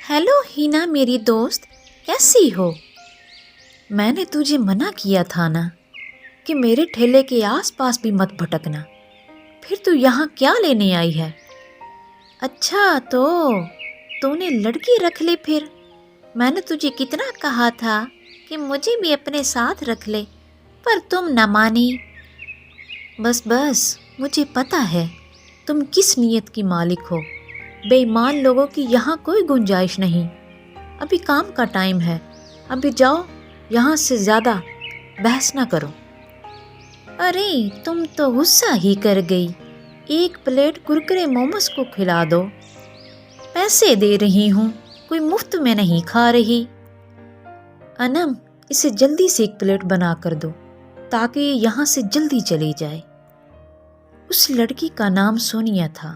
Hello Hina मेरी दोस्त, कैसी हो? मैंने तुझे मना किया था ना कि मेरे ठेले के आसपास भी मत भटकना। फिर तू यहाँ क्या लेने आई है? अच्छा तो तूने लड़की रख ली फिर? मैंने तुझे कितना कहा था कि मुझे भी अपने साथ रख ले, पर तुम न मानी। बस बस, मुझे पता है तुम किस नीयत की मालिक हो। बेईमान लोगों की यहाँ कोई गुंजाइश नहीं। अभी काम का टाइम है, अभी जाओ, यहाँ से ज़्यादा बहस ना करो। अरे तुम तो गुस्सा ही कर गई। एक प्लेट कुरकुरे मोमोज को खिला दो। पैसे दे रही हूँ, कोई मुफ्त में नहीं खा रही। अनम, इसे जल्दी से एक प्लेट बना कर दो ताकि यहाँ से जल्दी चली जाए। उस लड़की का नाम सोनिया था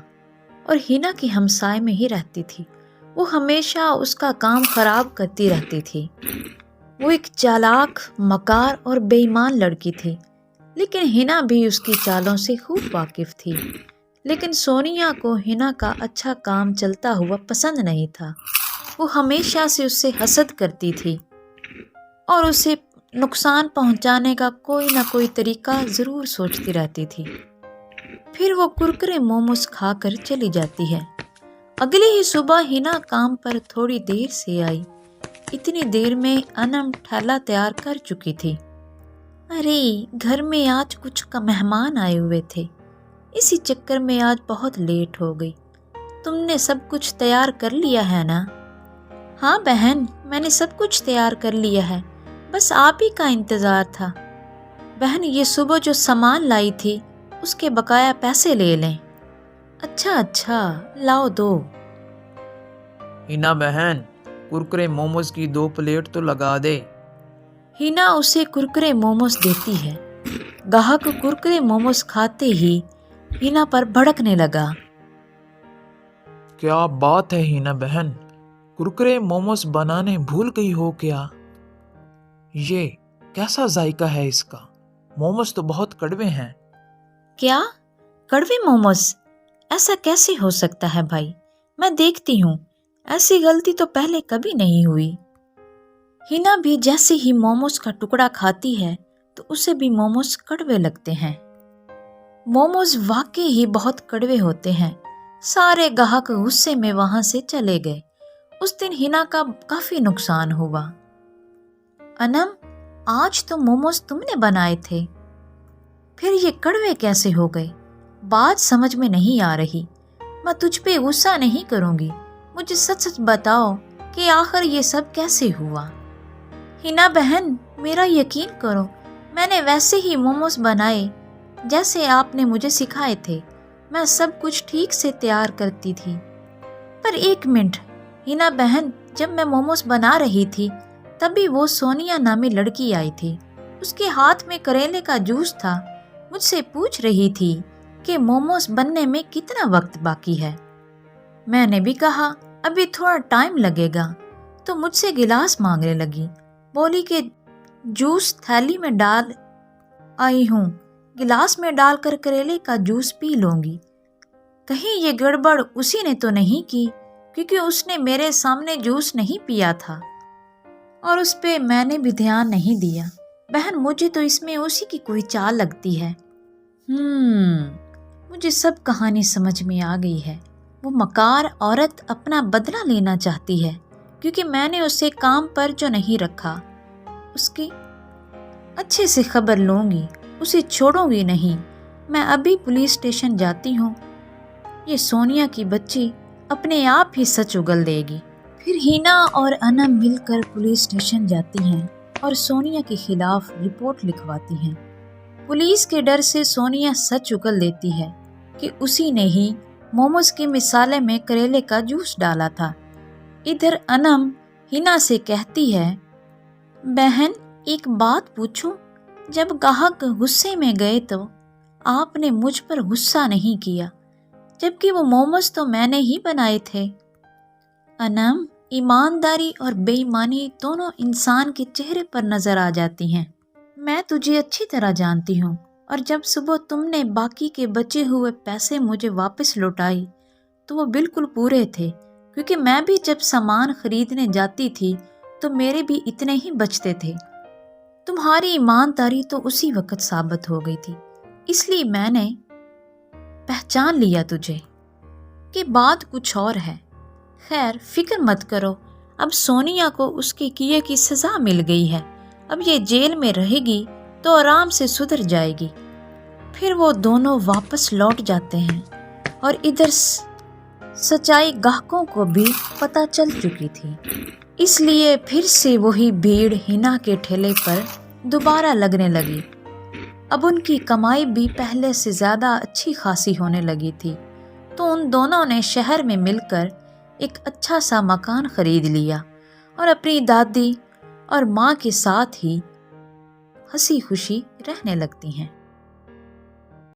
और हिना की हमसाए में ही रहती थी। वो हमेशा उसका काम खराब करती रहती थी। वो एक चालाक, मकार और बेईमान लड़की थी, लेकिन हिना भी उसकी चालों से खूब वाकिफ थी। लेकिन सोनिया को हिना का अच्छा काम चलता हुआ पसंद नहीं था। वो हमेशा से उससे हसद करती थी और उसे नुकसान पहुंचाने का कोई ना कोई तरीका ज़रूर सोचती रहती थी। फिर वो कुरकुरे मोमोज खाकर चली जाती है। अगली ही सुबह हिना काम पर थोड़ी देर से आई। इतनी देर में अनम ठेला तैयार कर चुकी थी। अरे घर में आज कुछ का मेहमान आए हुए थे, इसी चक्कर में आज बहुत लेट हो गई। तुमने सब कुछ तैयार कर लिया है ना? हाँ बहन, मैंने सब कुछ तैयार कर लिया है, बस आप ही का इंतज़ार था। बहन, ये सुबह जो सामान लाई थी उसके बकाया पैसे ले लें। अच्छा अच्छा, लाओ दो। हिना बहन, कुरकुरे मोमोज की 2 प्लेट तो लगा दे। हिना उसे कुरकुरे मोमोज देती है। ग्राहक कुरकुरे मोमोज खाते ही हिना पर भड़कने लगा। क्या बात है हिना बहन, कुरकुरे मोमोज बनाने भूल गई हो क्या? ये कैसा जायका है इसका? मोमोज तो बहुत कड़वे हैं। क्या? कड़वे मोमोज? ऐसा कैसे हो सकता है भाई? मैं देखती हूँ, ऐसी गलती तो पहले कभी नहीं हुई। हिना भी जैसे ही मोमोज का टुकड़ा खाती है तो उसे भी मोमोज कड़वे लगते हैं। मोमोज वाकई ही बहुत कड़वे होते हैं। सारे ग्राहक गुस्से में वहां से चले गए। उस दिन हिना का काफी नुकसान हुआ। अनम, आज तो मोमोज तुमने बनाए थे, फिर ये कड़वे कैसे हो गए? बात समझ में नहीं आ रही। मैं तुझ पे गुस्सा नहीं करूंगी, मुझे सच सच बताओ कि आखिर ये सब कैसे हुआ। हिना बहन, मेरा यकीन करो, मैंने वैसे ही मोमोज बनाए जैसे आपने मुझे सिखाए थे। मैं सब कुछ ठीक से तैयार करती थी। पर एक मिनट हिना बहन, जब मैं मोमोज बना रही थी तभी वो सोनिया नामी लड़की आई थी। उसके हाथ में करेले का जूस था। मुझसे पूछ रही थी कि मोमोज बनने में कितना वक्त बाकी है। मैंने भी कहा अभी थोड़ा टाइम लगेगा, तो मुझसे गिलास मांगने लगी। बोली कि जूस थैली में डाल आई हूँ, गिलास में डालकर करेले का जूस पी लूंगी। कहीं ये गड़बड़ उसी ने तो नहीं की, क्योंकि उसने मेरे सामने जूस नहीं पिया था और उस पे मैंने भी ध्यान नहीं दिया। बहन, मुझे तो इसमें उसी की कोई चाल लगती है। मुझे सब कहानी समझ में आ गई है। वो मकार औरत अपना बदला लेना चाहती है, क्योंकि मैंने उसे काम पर जो नहीं रखा। उसकी अच्छे से खबर लूंगी, उसे छोड़ूंगी नहीं। मैं अभी पुलिस स्टेशन जाती हूँ। ये सोनिया की बच्ची अपने आप ही सच उगल देगी। फिर हिना और अनम मिलकर पुलिस स्टेशन जाती हैं और सोनिया के खिलाफ रिपोर्ट लिखवाती हैं। पुलिस के डर से सोनिया सच उगल देती है कि उसी ने ही मोमोज के मिसाले में करेले का जूस डाला था। इधर अनम हिना से कहती है, बहन एक बात पूछूं? जब ग्राहक गुस्से में गए तो आपने मुझ पर गुस्सा नहीं किया, जबकि वो मोमोज तो मैंने ही बनाए थे। अनम, ईमानदारी और बेईमानी दोनों इंसान के चेहरे पर नजर आ जाती हैं। मैं तुझे अच्छी तरह जानती हूँ। اور جب صبح تم نے باقی کے بچے ہوئے پیسے مجھے واپس لوٹائی تو وہ بالکل پورے تھے، کیونکہ میں بھی جب سامان خریدنے جاتی تھی تو میرے بھی اتنے ہی بچتے تھے۔ تمہاری ایمانداری تو اسی وقت ثابت ہو گئی تھی، اس لیے میں نے پہچان لیا تجھے کہ بات کچھ اور ہے۔ خیر فکر مت کرو، اب سونیا کو اس کے کیے کی سزا مل گئی ہے، اب یہ جیل میں رہے گی تو آرام سے سدھر جائے گی۔ پھر وہ دونوں واپس لوٹ جاتے ہیں اور ادھر سچائی گاہکوں کو بھی پتہ چل چکی تھی، اس لیے پھر سے وہی بھیڑ ہنا کے ٹھیلے پر دوبارہ لگنے لگی۔ اب ان کی کمائی بھی پہلے سے زیادہ اچھی خاصی ہونے لگی تھی، تو ان دونوں نے شہر میں مل کر ایک اچھا سا مکان خرید لیا اور اپنی دادی اور ماں کے ساتھ ہی ہنسی خوشی رہنے لگتی ہیں۔